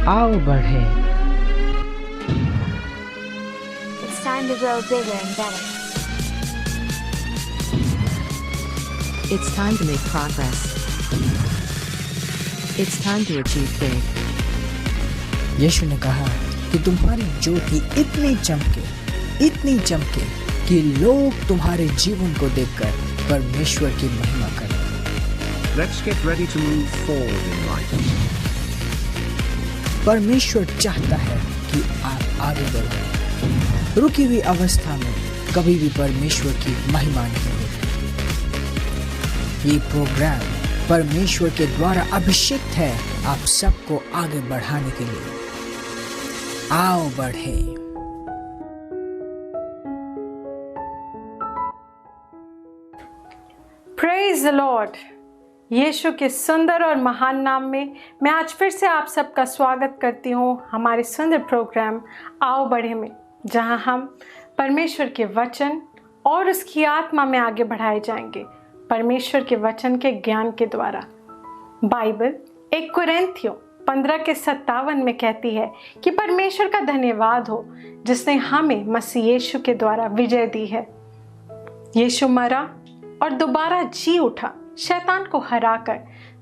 आओ बढ़े। It's time to grow bigger and better. It's time to make progress. It's time to achieve big. यीशु ने कहा कि तुम्हारी ज्योति इतनी चमके कि लोग तुम्हारे जीवन को देखकर परमेश्वर की महिमा करें। Let's get ready to move forward in life. परमेश्वर चाहता है कि आप आगे बढ़ें। रुकी हुई अवस्था में कभी भी परमेश्वर की महिमा नहीं होती। ये प्रोग्राम परमेश्वर के द्वारा अभिषेक है आप सबको आगे बढ़ाने के लिए। आओ बढ़े। Praise the Lord. यीशु के सुंदर और महान नाम में मैं आज फिर से आप सबका स्वागत करती हूँ हमारे सुंदर प्रोग्राम आओ बढ़े में, जहाँ हम परमेश्वर के वचन और उसकी आत्मा में आगे बढ़ाए जाएंगे परमेश्वर के वचन के ज्ञान के द्वारा। बाइबल 1 कुरिन्थियों 15:57 में कहती है कि परमेश्वर का धन्यवाद हो जिसने हमें मसीह यीशु के द्वारा विजय दी है। यीशु मरा और दोबारा जी उठा शैतान को हराकर,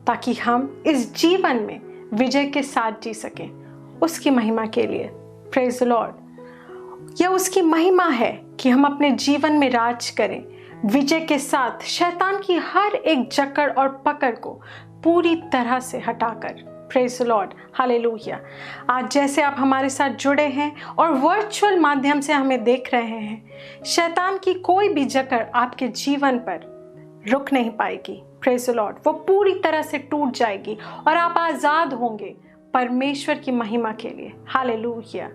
ताकि हम इस जीवन में विजय के साथ जी सकें उसकी महिमा के लिए। Praise the Lord. यह उसकी महिमा है कि हम अपने जीवन में राज करें विजय के साथ, शैतान की हर एक जकड़ और पकड़ को पूरी तरह से हटाकर। Praise the Lord, hallelujah. आज जैसे आप हमारे साथ जुड़े हैं और वर्चुअल माध्यम से हमें देख रहे हैं, शैतान की कोई भी जकड़ आपके जीवन पर रुक नहीं पाएगी। Praise the Lord. वो पूरी तरह से टूट जाएगी और आप आज़ाद होंगे परमेश्वर की महिमा के लिए। हालेलुया।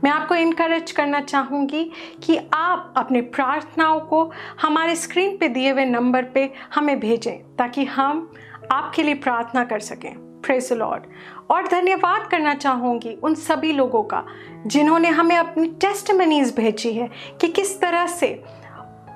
मैं आपको इनकरेज करना चाहूँगी कि आप अपने प्रार्थनाओं को हमारे स्क्रीन पे दिए हुए नंबर पे हमें भेजें, ताकि हम आपके लिए प्रार्थना कर सकें। Praise the Lord. और धन्यवाद करना चाहूँगी उन सभी लोगों का जिन्होंने हमें अपनी टेस्टिमनीज भेजी है कि किस तरह से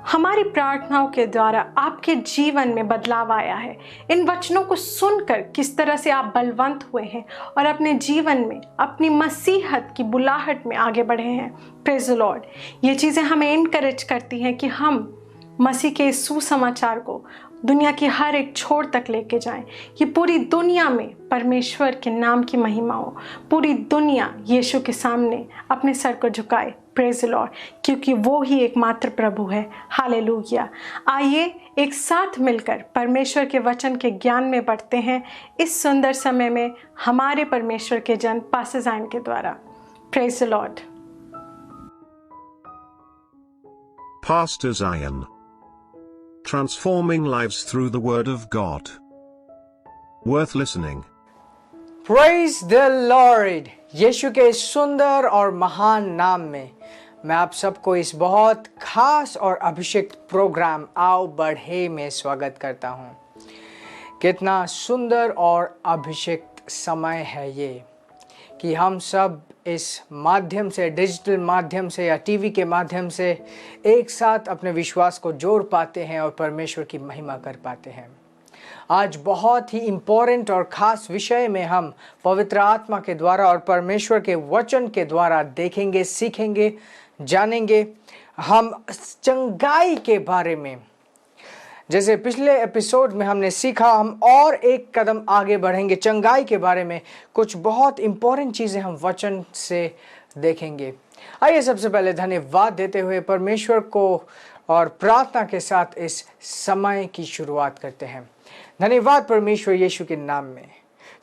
हमारी प्रार्थनाओं के द्वारा आपके जीवन में बदलाव आया है। इन वचनों को सुनकर किस तरह से आप बलवंत हुए हैं और अपने जीवन में अपनी मसीहत की बुलाहट में आगे बढ़े हैं। Praise the Lord. ये चीज़ें हमें इनकरेज करती हैं कि हम मसीह के सुसमाचार को दुनिया की हर एक छोर तक लेके जाएं, कि पूरी दुनिया में परमेश्वर के नाम की महिमा हो, पूरी दुनिया यीशु के सामने अपने सर को झुकाए। प्रेज द लॉर्ड, क्योंकि वो ही एकमात्र प्रभु है। हालेलुया। आइए एक साथ मिलकर परमेश्वर के वचन के ज्ञान में बढ़ते हैं इस सुंदर समय में हमारे परमेश्वर के जन पास्टर ज़ायन के द्वारा। Praise the Lord. Pastor Zion. Transforming lives through the Word of God. Worth listening. Praise the Lord. Yeshu के सुंदर और महान नाम में मैं आप सबको इस बहुत खास और अभिषेक प्रोग्राम आओ बढ़े में स्वागत करता हूँ। कितना सुंदर और अभिषेक समय है ये कि हम सब इस माध्यम से, डिजिटल माध्यम से या टीवी के माध्यम से एक साथ अपने विश्वास को जोड़ पाते हैं और परमेश्वर की महिमा कर पाते हैं। आज बहुत ही इम्पोर्टेंट और ख़ास विषय में हम पवित्र आत्मा के द्वारा और परमेश्वर के वचन के द्वारा देखेंगे, सीखेंगे, जानेंगे। हम चंगाई के बारे में, जैसे पिछले एपिसोड में हमने सीखा, हम और एक कदम आगे बढ़ेंगे चंगाई के बारे में। कुछ बहुत इम्पोर्टेंट चीज़ें हम वचन से देखेंगे। आइए सबसे पहले धन्यवाद देते हुए परमेश्वर को और प्रार्थना के साथ इस समय की शुरुआत करते हैं। धन्यवाद परमेश्वर यीशु के नाम में।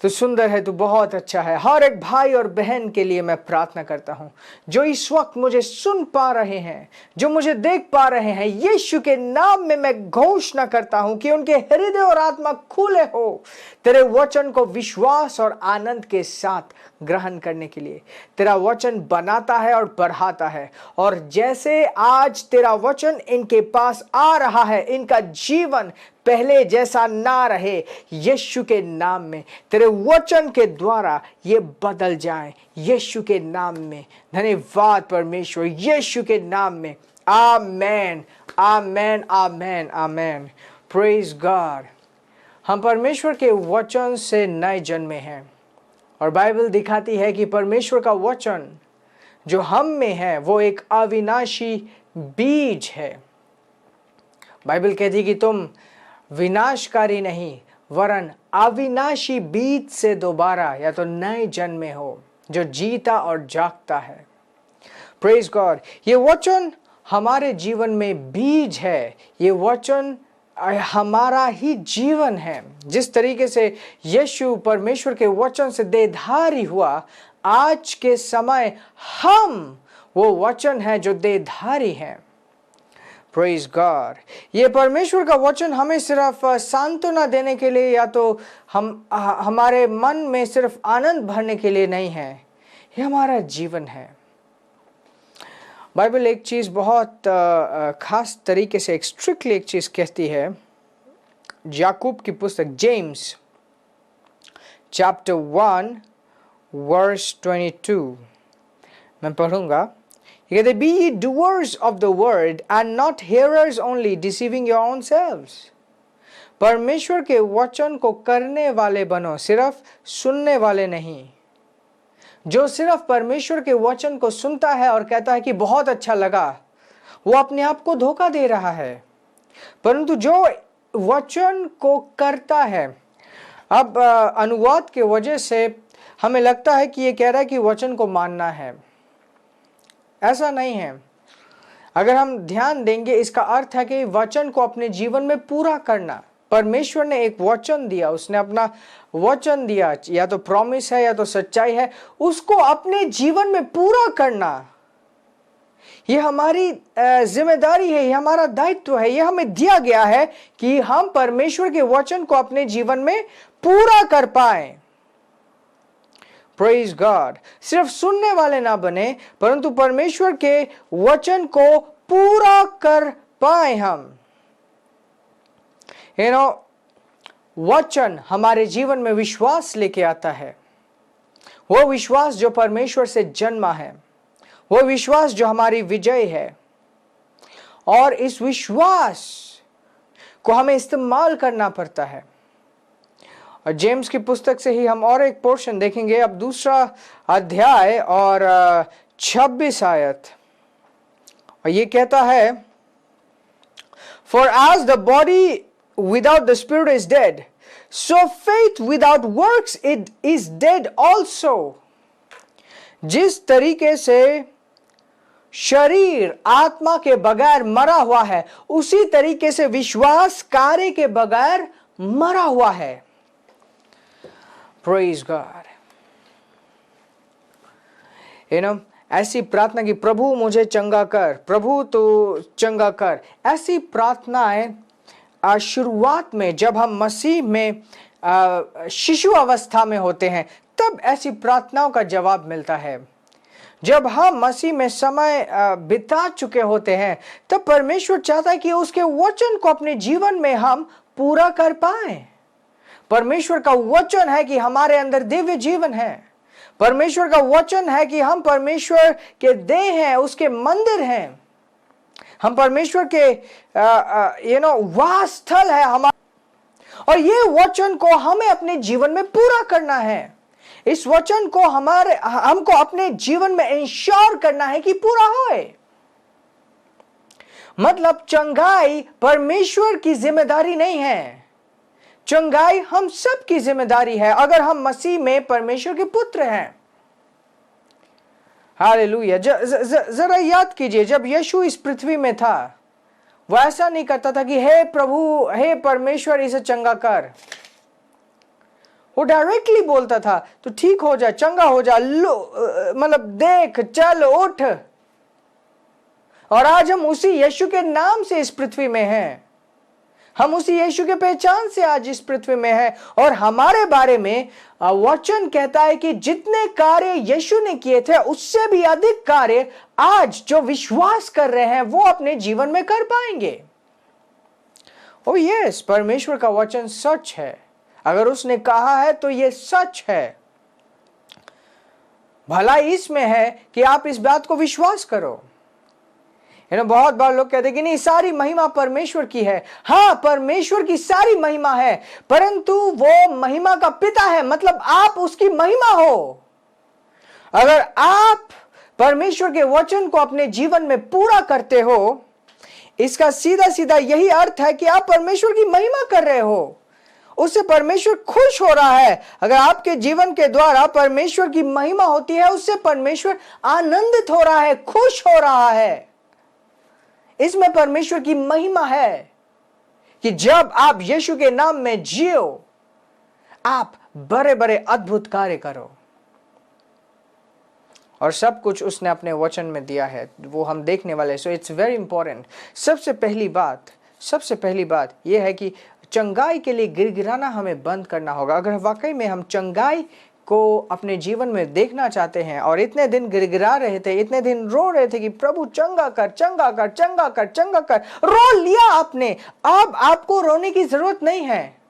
तो सुंदर है, तू बहुत अच्छा है। हर एक भाई और बहन के लिए मैं प्रार्थना करता हूँ जो इस वक्त मुझे सुन पा रहे हैं, जो मुझे देख पा रहे हैं। यीशु के नाम में मैं घोषणा करता हूँ कि उनके हृदय और आत्मा खुले हो तेरे वचन को विश्वास और आनंद के साथ ग्रहण करने के लिए। तेरा वचन बनाता है और बढ़ाता है, और जैसे आज तेरा वचन इनके पास आ रहा है, इनका जीवन पहले जैसा ना रहे। यीशु के नाम में तेरे वचन के द्वारा ये बदल जाए, यीशु के नाम में। धन्यवाद परमेश्वर, यीशु के नाम में। Amen, amen, amen, amen. Praise God. हम परमेश्वर के वचन से नए जन्मे हैं। और बाइबल दिखाती है कि परमेश्वर का वचन जो हम में है वो एक अविनाशी बीज है। बाइबल कहती है कि तुम विनाशकारी नहीं वरन अविनाशी बीज से दोबारा या तो नए जन्मे हो जो जीता और जागता है। Praise God. ये वचन हमारे जीवन में बीज है। ये वचन हमारा ही जीवन है। जिस तरीके से यीशु परमेश्वर के वचन से देहधारी हुआ, आज के समय हम वो वचन है जो देहधारी है। Praise God. ये परमेश्वर का वचन हमें सिर्फ सांत्वना देने के लिए या तो हमारे मन में सिर्फ आनंद भरने के लिए नहीं है, ये हमारा जीवन है। बाइबल एक चीज़ बहुत खास तरीके से स्ट्रिक्टली एक चीज़ कहती है। याकूब की पुस्तक जेम्स चैप्टर 1 वर्स 22 मैं पढ़ूंगा। ये कहते, B ye doers of the word and not hearers only, deceiving your own selves। परमेश्वर के वचन को करने वाले बनो, सिर्फ सुनने वाले नहीं। जो सिर्फ परमेश्वर के वचन को सुनता है और कहता है कि बहुत अच्छा लगा, वो अपने आप को धोखा दे रहा है। परंतु जो वचन को करता है, अब अनुवाद के वजह से हमें लगता है कि ये कह रहा है कि वचन को मानना है। ऐसा नहीं है। अगर हम ध्यान देंगे, इसका अर्थ है कि वचन को अपने जीवन में पूरा करना। परमेश्वर ने एक वचन दिया, उसने अपना वचन दिया, या तो प्रॉमिस है या तो सच्चाई है, उसको अपने जीवन में पूरा करना, ये हमारी जिम्मेदारी है, ये हमारा दायित्व है। ये हमें दिया गया है कि हम परमेश्वर के वचन को अपने जीवन में पूरा कर पाए। Praise God. सिर्फ सुनने वाले ना बने, परंतु परमेश्वर के वचन को पूरा कर पाए हम। वचन हमारे जीवन में विश्वास लेके आता है। वो विश्वास जो परमेश्वर से जन्मा है, वो विश्वास जो हमारी विजय है, और इस विश्वास को हमें इस्तेमाल करना पड़ता है। और जेम्स की पुस्तक से ही हम और एक पोर्शन देखेंगे, अब दूसरा अध्याय और 26 आयत, और ये कहता है, For as the body without the spirit is dead, so faith without works it is dead also। जिस तरीके से शरीर आत्मा के बगैर मरा हुआ है, उसी तरीके से विश्वास कार्य के बगैर मरा हुआ है। Praise God। ऐसी प्रार्थना की प्रभु मुझे चंगा कर, प्रभु तो चंगा कर, ऐसी प्रार्थनाएं शुरुआत में जब हम मसीह में शिशु अवस्था में होते हैं, तब ऐसी प्रार्थनाओं का जवाब मिलता है। जब हम मसीह में समय बिता चुके होते हैं, तब परमेश्वर चाहता है कि उसके वचन को अपने जीवन में हम पूरा कर पाएं। परमेश्वर का वचन है कि हमारे अंदर दिव्य जीवन है। परमेश्वर का वचन है कि हम परमेश्वर के देह हैं, उसके मंदिर हैं। हम परमेश्वर के वास स्थल है हमारा, और ये वचन को हमें अपने जीवन में पूरा करना है। इस वचन को हमको अपने जीवन में इंश्योर करना है कि पूरा होए। मतलब चंगाई परमेश्वर की जिम्मेदारी नहीं है, चंगाई हम सब की जिम्मेदारी है, अगर हम मसीह में परमेश्वर के पुत्र हैं। हालेलुया। जरा याद कीजिए, जब यीशु इस पृथ्वी में था, वो ऐसा नहीं करता था कि हे प्रभु, हे परमेश्वर, इसे चंगा कर। वो डायरेक्टली बोलता था, तो ठीक हो जा, चंगा हो जा, मतलब देख, चल, उठ। और आज हम उसी यीशु के नाम से इस पृथ्वी में हैं। हम उसी यीशु के पहचान से आज इस पृथ्वी में है, और हमारे बारे में वचन कहता है कि जितने कार्य यीशु ने किए थे, उससे भी अधिक कार्य आज जो विश्वास कर रहे हैं वो अपने जीवन में कर पाएंगे। ओ यस, परमेश्वर का वचन सच है। अगर उसने कहा है तो ये सच है। भलाई इसमें है कि आप इस बात को विश्वास करो। बहुत बार लोग कहते हैं कि नहीं, सारी महिमा परमेश्वर की है। हाँ, परमेश्वर की सारी महिमा है, परंतु वो महिमा का पिता है, मतलब आप उसकी महिमा हो। अगर आप परमेश्वर के वचन को अपने जीवन में पूरा करते हो, इसका सीधा सीधा यही अर्थ है कि आप परमेश्वर की महिमा कर रहे हो, उससे परमेश्वर खुश हो रहा है। अगर आपके जीवन के द्वारा परमेश्वर की महिमा होती है, उससे परमेश्वर आनंदित हो रहा है, खुश हो रहा है। इसमें परमेश्वर की महिमा है कि जब आप यीशु के नाम में जियो, आप बड़े बड़े अद्भुत कार्य करो, और सब कुछ उसने अपने वचन में दिया है, वो हम देखने वाले। So it's very important. सबसे पहली बात यह है कि चंगाई के लिए गिड़गिड़ाना हमें बंद करना होगा। अगर वाकई में हम चंगाई को अपने जीवन में देखना चाहते हैं, और इतने दिन गिड़गिड़ा रहे थे, इतने दिन रो रहे थे कि प्रभु चंगा कर, चंगा कर, चंगा कर, चंगा कर, रो लिया आपने, अब आपको रोने की जरूरत नहीं है।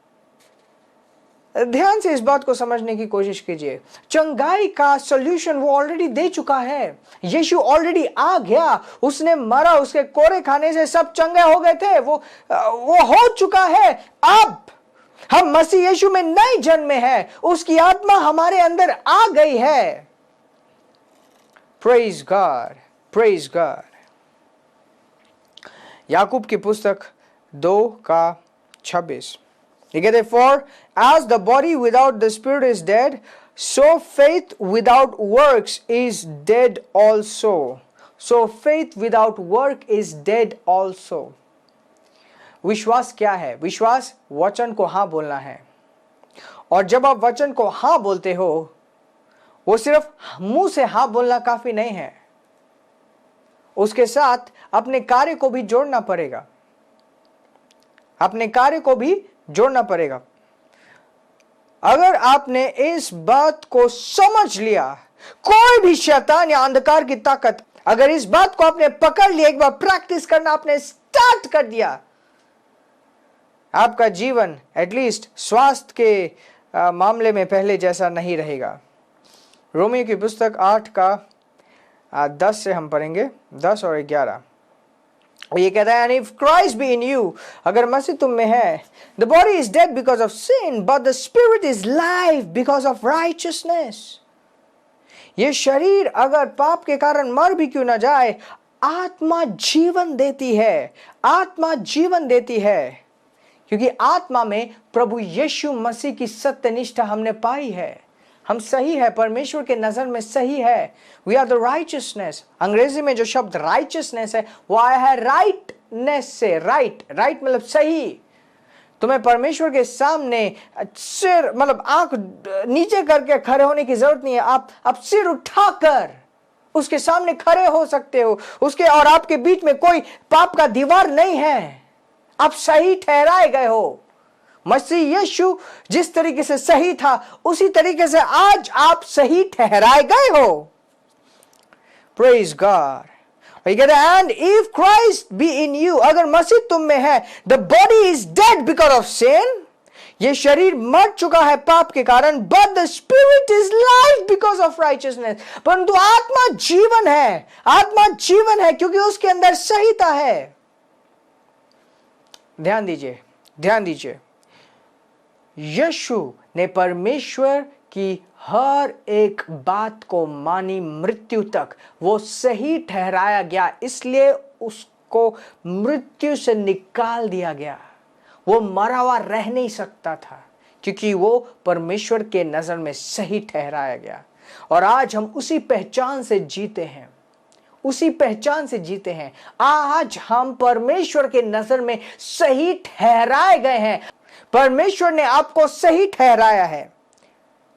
ध्यान से इस बात को समझने की कोशिश कीजिए। चंगाई का सॉल्यूशन वो ऑलरेडी दे चुका है। यीशु ऑलरेडी आ गया, उसने मरा, उसके कोरे खाने से सब चंगे हो गए थे, वो हो चुका है। अब हम मसीह यीशु में नए जन्मे हैं, उसकी आत्मा हमारे अंदर आ गई है। Praise God, praise God. Yakub की पुस्तक 2:26 ये कहते, for as the body without the spirit is dead, so faith without works is dead also. So faith without work is dead also. विश्वास क्या है? विश्वास वचन को हाँ बोलना है। और जब आप वचन को हाँ बोलते हो, वो सिर्फ मुंह से हाँ बोलना काफी नहीं है, उसके साथ अपने कार्य को भी जोड़ना पड़ेगा, अपने कार्य को भी जोड़ना पड़ेगा। अगर आपने इस बात को समझ लिया, कोई भी शैतान या अंधकार की ताकत, अगर इस बात को आपने पकड़ लिया, एक बार प्रैक्टिस करना आपने स्टार्ट कर दिया, आपका जीवन एटलीस्ट स्वास्थ्य के मामले में पहले जैसा नहीं रहेगा। रोमियो की पुस्तक 8:10 से हम पढ़ेंगे, 10 और 11। ये कहता है, and if Christ be in you, अगर मसीह तुम में है, the body is dead because of sin, but the spirit is life because of righteousness. ये शरीर अगर पाप के कारण मर भी क्यों ना जाए, आत्मा जीवन देती है, आत्मा जीवन देती है, क्योंकि आत्मा में प्रभु यीशु मसीह की सत्यनिष्ठा हमने पाई है। हम सही है, परमेश्वर के नजर में सही है। We are the righteousness. अंग्रेजी में जो शब्द राइचियसनेस है वो आया है राइटनेस से। राइट मतलब सही। तुम्हें परमेश्वर के सामने सिर मतलब आंख नीचे करके खड़े होने की जरूरत नहीं है। आप सिर उठाकर उसके सामने खड़े हो सकते हो, उसके और आपके बीच में कोई पाप का दीवार नहीं है। आप सही ठहराए गए हो। मसीह यीशु जिस तरीके से सही था, उसी तरीके से आज आप सही ठहराए गए हो। Praise God. And if Christ be in you, अगर मसीह तुम में है, the body is dead because of sin, ये शरीर मर चुका है पाप के कारण, but the spirit is life because of righteousness, परंतु आत्मा जीवन है। आत्मा जीवन है क्योंकि उसके अंदर सहीता है। ध्यान दीजिए, ध्यान दीजिए। यीशु ने परमेश्वर की हर एक बात को मानी मृत्यु तक। वो सही ठहराया गया, इसलिए उसको मृत्यु से निकाल दिया गया। वो मरा हुआ रह नहीं सकता था, क्योंकि वो परमेश्वर के नजर में सही ठहराया गया। और आज हम उसी पहचान से जीते हैं, उसी पहचान से जीते हैं। आज हम परमेश्वर के नजर में सही ठहराए गए हैं। परमेश्वर ने आपको सही ठहराया है।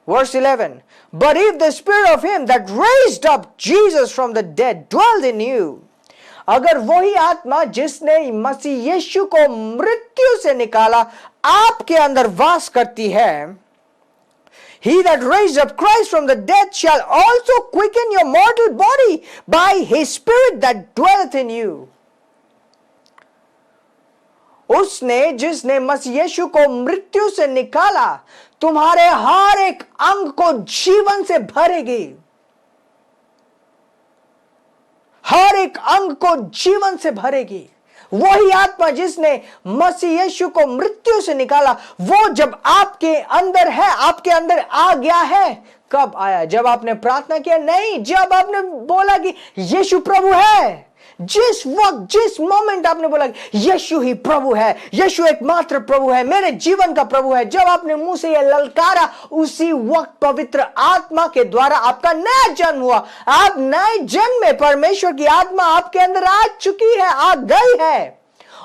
Verse 11, but if the spirit of him that raised up Jesus from the dead dwells in you, अगर वही आत्मा जिसने मसीह यीशु को मृत्यु से निकाला आपके अंदर वास करती है, he that raised up Christ from the dead shall also quicken your mortal body by his spirit that dwelleth in you. उसने जिसने मसीह यीशु को मृत्यु से निकाला, तुम्हारे हर एक अंग को जीवन से भरेगी। हर एक अंग को जीवन से भरेगी। वही आत्मा जिसने मसीह यीशु को मृत्यु से निकाला, वो जब आपके अंदर है, आपके अंदर आ गया है। कब आया? जब आपने प्रार्थना किया? नहीं, जब आपने बोला कि यीशु प्रभु है। जिस वक्त, जिस मोमेंट आपने बोला यीशु ही प्रभु है, यीशु एकमात्र प्रभु है, मेरे जीवन का प्रभु है, जब आपने मुंह से यह ललकारा, उसी वक्त पवित्र आत्मा के द्वारा आपका नया जन्म हुआ। आप नए जन्म में, परमेश्वर की आत्मा आपके अंदर आ चुकी है, आ गई है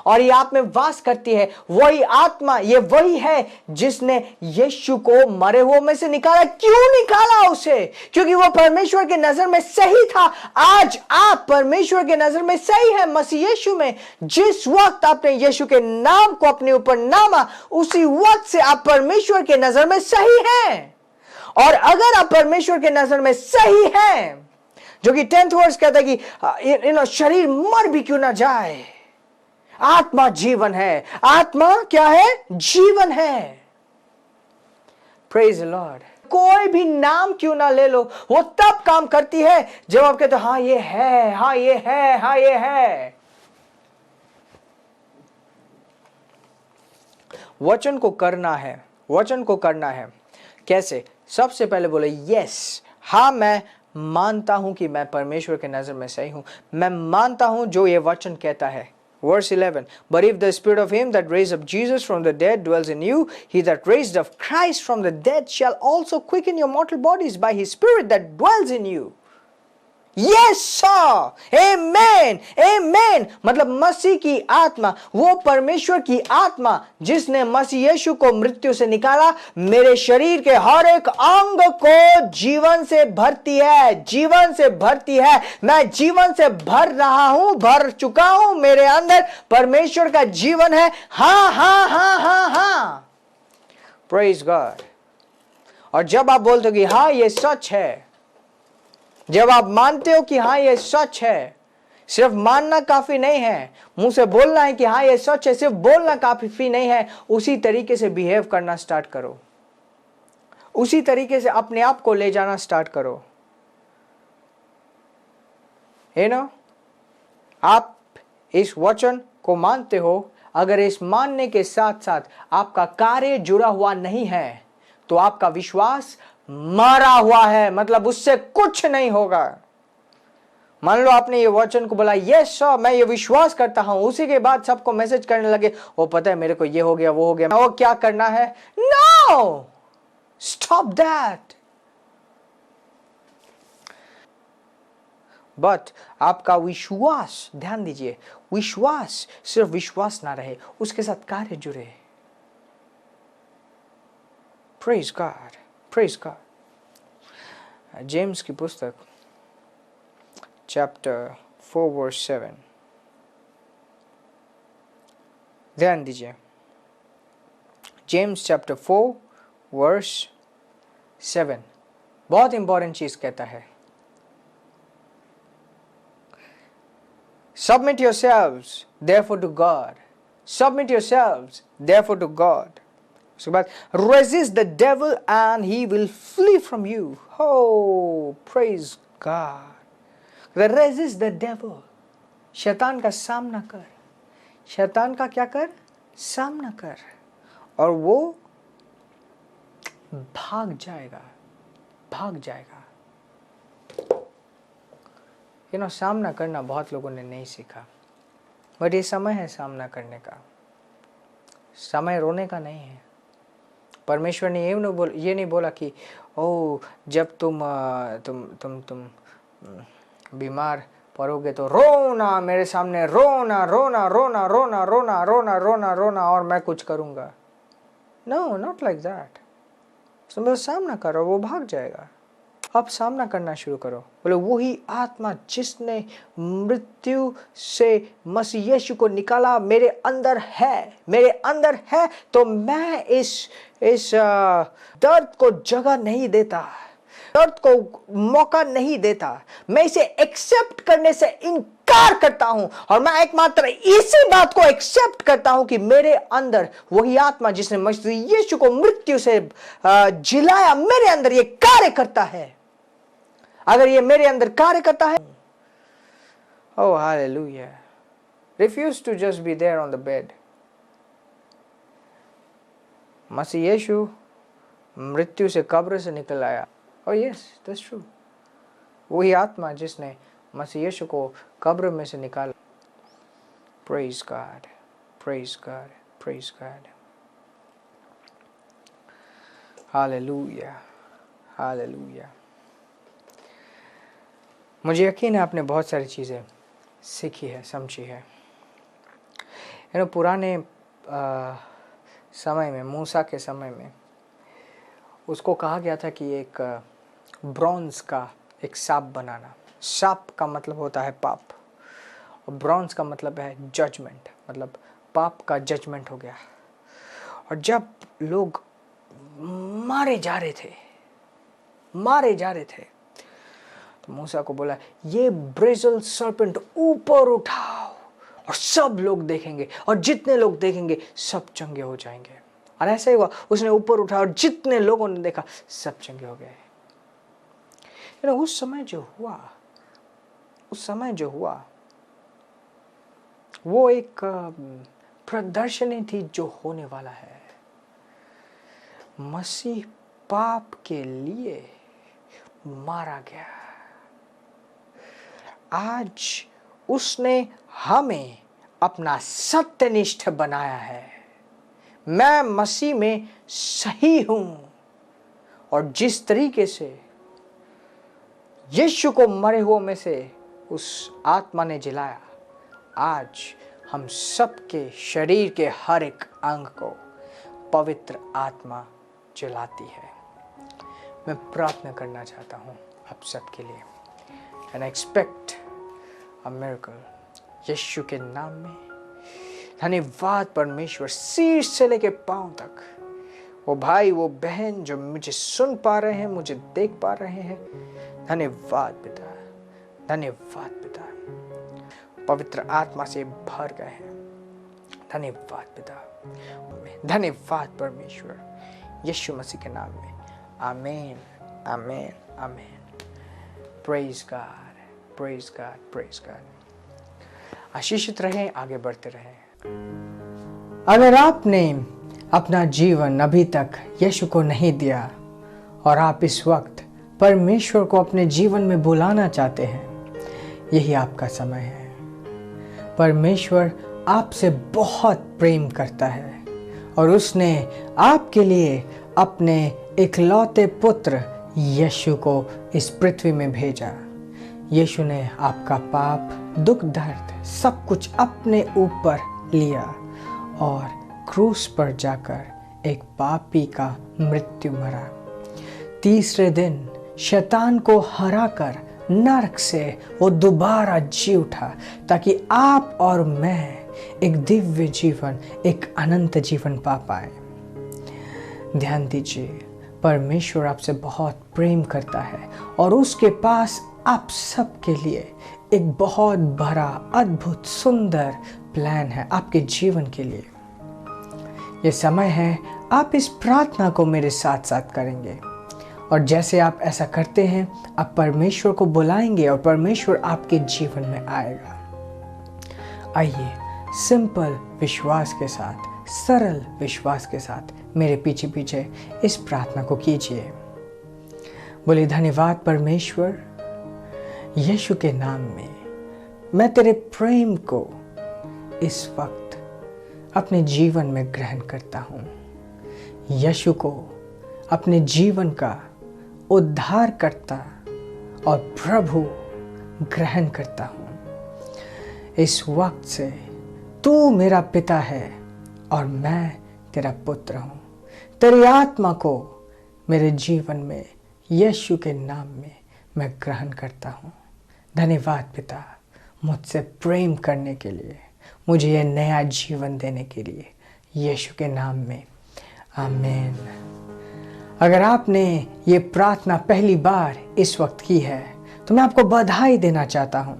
और ये आप में वास करती है। वही आत्मा, ये वही है जिसने यीशु को मरे हुए में से निकाला। क्यों निकाला उसे? क्योंकि वो परमेश्वर के नजर में सही था। आज आप परमेश्वर के नजर में सही है मसीह यीशु में। जिस वक्त आपने यीशु के नाम को अपने ऊपर नामा, उसी वक्त से आप परमेश्वर के नजर में सही हैं। और अगर आप परमेश्वर के नजर में सही हैं, जो कि 10th वर्स कहता है कि शरीर मर भी क्यों ना जाए, आत्मा जीवन है। आत्मा क्या है? जीवन है। Praise the Lord. कोई भी नाम क्यों ना ले लो, वो तब काम करती है जब आप कहते हो हाँ ये है, हाँ ये है, हाँ ये है। वचन को करना है, वचन को करना है। कैसे? सबसे पहले बोले यस, हाँ मैं मानता हूं कि मैं परमेश्वर के नजर में सही हूं। मैं मानता हूं जो ये वचन कहता है। Verse 11, but if the spirit of him that raised up Jesus from the dead dwells in you, he that raised up Christ from the dead shall also quicken your mortal bodies by his spirit that dwells in you. Yes sir, amen, amen। मतलब मसीह की आत्मा, वो परमेश्वर की आत्मा जिसने मसीह यीशु को मृत्यु से निकाला, मेरे शरीर के हर एक अंग को जीवन से भरती है, जीवन से भरती है। मैं जीवन से भर रहा हूं, भर चुका हूं। मेरे अंदर परमेश्वर का जीवन है। हाँ हाँ हाँ हाँ हाँ, प्रेज गॉड। और जब आप बोलते हो कि हाँ ये सच है, जब आप मानते हो कि हाँ ये सच है, सिर्फ मानना काफी नहीं है, मुंह से बोलना है कि हाँ ये सच है, सिर्फ बोलना काफी नहीं है, उसी तरीके से बिहेव करना स्टार्ट करो, उसी तरीके से अपने आप को ले जाना स्टार्ट करो। आप इस वचन को मानते हो, अगर इस मानने के साथ साथ आपका कार्य जुड़ा हुआ नहीं है तो आपका विश्वास मरा हुआ है, मतलब उससे कुछ नहीं होगा। मान लो आपने ये वचन को बोला यस सर मैं ये विश्वास करता हूं, उसी के बाद सबको मैसेज करने लगे वो पता है मेरे को ये हो गया वो हो गया, वो क्या करना है? No, stop that. बट आपका विश्वास, ध्यान दीजिए, विश्वास सिर्फ विश्वास ना रहे, उसके साथ कार्य जुड़े। Praise God, praise God. James की पुस्तक चैप्टर 4 वर्स 7, ध्यान दीजिए। जेम्स चैप्टर 4 वर्स 7 बहुत इंपॉर्टेंट चीज कहता है। Submit yourselves therefore to God. Submit yourselves therefore to God. उसके बाद resist the devil and he will flee from you. Oh, praise God. Resist the devil. शैतान का सामना कर, शैतान का क्या कर? सामना कर, और वो भाग जाएगा, भाग जाएगा। सामना करना बहुत लोगों ने नहीं सीखा, बट ये समय है सामना करने का, समय रोने का नहीं है। परमेश्वर ने ये नहीं बोला कि ओ जब तुम बीमार पड़ोगे तो रोना, मेरे सामने रोना रोना रोना रोना रोना रोना रोना रोना और मैं कुछ करूँगा। No, not like that. तुम सामना करो, वो भाग जाएगा। अब सामना करना शुरू करो। बोले वही आत्मा जिसने मृत्यु से मसीह यीशु को निकाला मेरे अंदर है, मेरे अंदर है, तो मैं इस दर्द को जगह नहीं देता, दर्द को मौका नहीं देता, मैं इसे एक्सेप्ट करने से इनकार करता हूं। और मैं एकमात्र इसी बात को एक्सेप्ट करता हूं कि मेरे अंदर वही आत्मा जिसने मसीह यीशु को मृत्यु से जिलाया, मेरे अंदर ये कार्य करता है। अगर ये मेरे अंदर कार्य करता है, Oh, hallelujah. Refuse to just be there on the bed. मसीह यीशु मृत्यु से, कब्र से निकल आया. Oh yes, that's true. वही आत्मा जिसने मसीह यीशु को कब्र में से निकाला. Praise God, praise God, praise God. Hallelujah, hallelujah. मुझे यकीन है आपने बहुत सारी चीज़ें सीखी है, समझी है. पुराने समय में, मूसा के समय में उसको कहा गया था कि एक ब्रॉन्ज का एक सांप बनाना. सांप का मतलब होता है पाप, और ब्रॉन्ज का मतलब है जजमेंट, मतलब पाप का जजमेंट हो गया. और जब लोग मारे जा रहे थे तो मूसा को बोला, ये ब्रेजल सर्पेंट ऊपर उठाओ और सब लोग देखेंगे, और जितने लोग देखेंगे सब चंगे हो जाएंगे. और ऐसा ही हुआ, उसने ऊपर उठाया और जितने लोगों ने देखा सब चंगे हो गए. उस समय जो हुआ वो एक प्रदर्शनी थी जो होने वाला है. मसीह पाप के लिए मारा गया. आज उसने हमें अपना सत्यनिष्ठ बनाया है. मैं मसीह में सही हूं, और जिस तरीके से यीशु को मरे हुओं में से उस आत्मा ने जिलाया, आज हम सबके शरीर के हर एक अंग को पवित्र आत्मा जलाती है. मैं प्रार्थना करना चाहता हूं आप सबके लिए. And expect a miracle. Yeshu के नाम में धन्यवाद परमेश्वर. शीर्ष से लेके पांव तक वो भाई वो बहन जो मुझे सुन पा रहे हैं, मुझे देख पा रहे हैं, धन्यवाद पिता, धन्यवाद पिता. पवित्र आत्मा से भर गए हैं. धन्यवाद पिता, धन्यवाद परमेश्वर, यीशु मसीह के नाम में. आमीन, आमीन, आमीन. Praise God, praise God, praise God. आशीषित रहें, आगे बढ़ते रहें. अगर आपने अपना जीवन अभी तक यीशु को नहीं दिया और आप इस वक्त परमेश्वर को अपने जीवन में बुलाना चाहते हैं, यही आपका समय है. परमेश्वर आपसे बहुत प्रेम करता है और उसने आपके लिए अपने इकलौते पुत्र यीशु को इस पृथ्वी में भेजा. यीशु ने आपका पाप, दुख, दर्द सब कुछ अपने ऊपर लिया और क्रूस पर जाकर एक पापी का मृत्यु मरा. तीसरे दिन शैतान को हराकर नरक से वो दोबारा जी उठा, ताकि आप और मैं एक दिव्य जीवन, एक अनंत जीवन पा पाए. ध्यान दीजिए, परमेश्वर आपसे बहुत प्रेम करता है और उसके पास आप सबके लिए एक बहुत बड़ा, अद्भुत, सुंदर प्लान है आपके जीवन के लिए. ये समय है आप इस प्रार्थना को मेरे साथ साथ करेंगे, और जैसे आप ऐसा करते हैं आप परमेश्वर को बुलाएंगे और परमेश्वर आपके जीवन में आएगा. आइए सिंपल विश्वास के साथ, सरल विश्वास के साथ मेरे पीछे पीछे इस प्रार्थना को कीजिए. बोलिए, धन्यवाद परमेश्वर, यीशु के नाम में मैं तेरे प्रेम को इस वक्त अपने जीवन में ग्रहण करता हूँ. यीशु को अपने जीवन का उद्धारकर्ता और प्रभु ग्रहण करता हूँ. इस वक्त से तू मेरा पिता है और मैं तेरा पुत्र हूँ. तेरी आत्मा को मेरे जीवन में यीशु के नाम में मैं ग्रहण करता हूँ. धन्यवाद पिता, मुझसे प्रेम करने के लिए, मुझे यह नया जीवन देने के लिए, यीशु के नाम में. आमीन. अगर आपने ये प्रार्थना पहली बार इस वक्त की है तो मैं आपको बधाई देना चाहता हूँ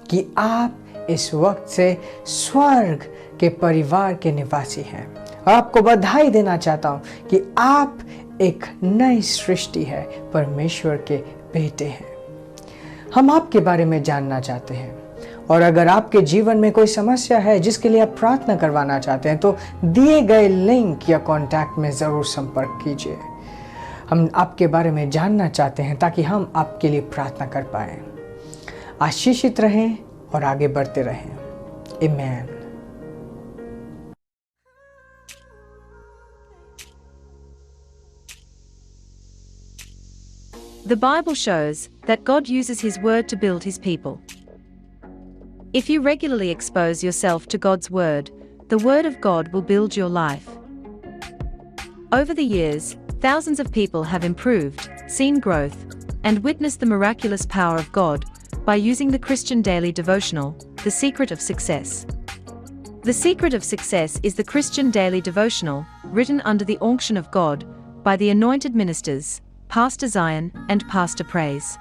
कि आप इस वक्त से स्वर्ग के परिवार के निवासी हैं. और आपको बधाई देना चाहता हूँ कि आप एक नई सृष्टि है, परमेश्वर के बेटे हैं. हम आपके बारे में जानना चाहते हैं. और अगर आपके जीवन में कोई समस्या है जिसके लिए आप प्रार्थना करवाना चाहते हैं तो दिए गए लिंक या कॉन्टैक्ट में ज़रूर संपर्क कीजिए। हम आपके बारे में जानना चाहते हैं ताकि हम आपके लिए प्रार्थना कर पाएं। आशीषित रहें और आगे बढ़ते रहें। आमीन। The Bible shows that God uses His Word to build His people. If you regularly expose yourself to God's Word, the Word of God will build your life. Over the years, thousands of people have improved, seen growth, and witnessed the miraculous power of God by using the Christian Daily Devotional, The Secret of Success. The Secret of Success is the Christian Daily Devotional, written under the unction of God, by the anointed ministers, Pastor Zion and Pastor Praise.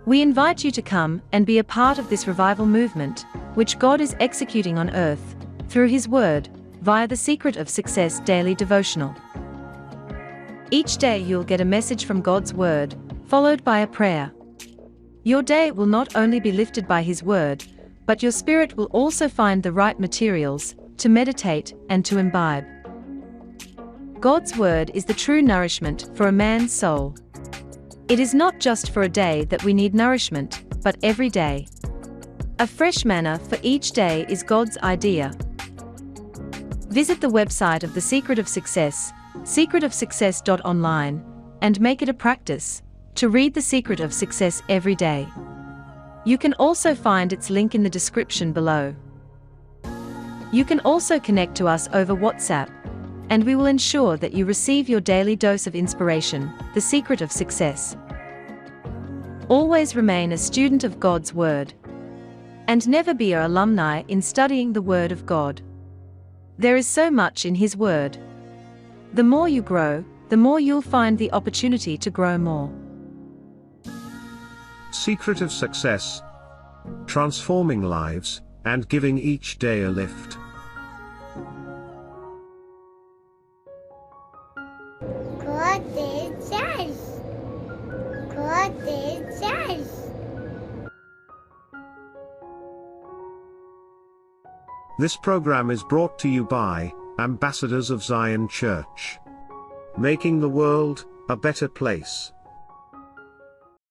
We invite you to come and be a part of this revival movement, which God is executing on earth, through His Word, via the Secret of Success Daily Devotional. Each day you'll get a message from God's Word, followed by a prayer. Your day will not only be lifted by His Word, but your spirit will also find the right materials to meditate and to imbibe. God's Word is the true nourishment for a man's soul. It is not just for a day that we need nourishment, but every day. A fresh manna for each day is God's idea. Visit the website of The Secret of Success, secretofsuccess.online, and make it a practice to read The Secret of Success every day. You can also find its link in the description below. You can also connect to us over WhatsApp, and we will ensure that you receive your daily dose of inspiration, The Secret of Success. Always remain a student of God's Word, and never be an alumni in studying the Word of God. There is so much in His Word. The more you grow, the more you'll find the opportunity to grow more. Secret of Success. Transforming lives, and giving each day a lift. God is just. God is just. This program is brought to you by Ambassadors of Zion Church. Making the world a better place.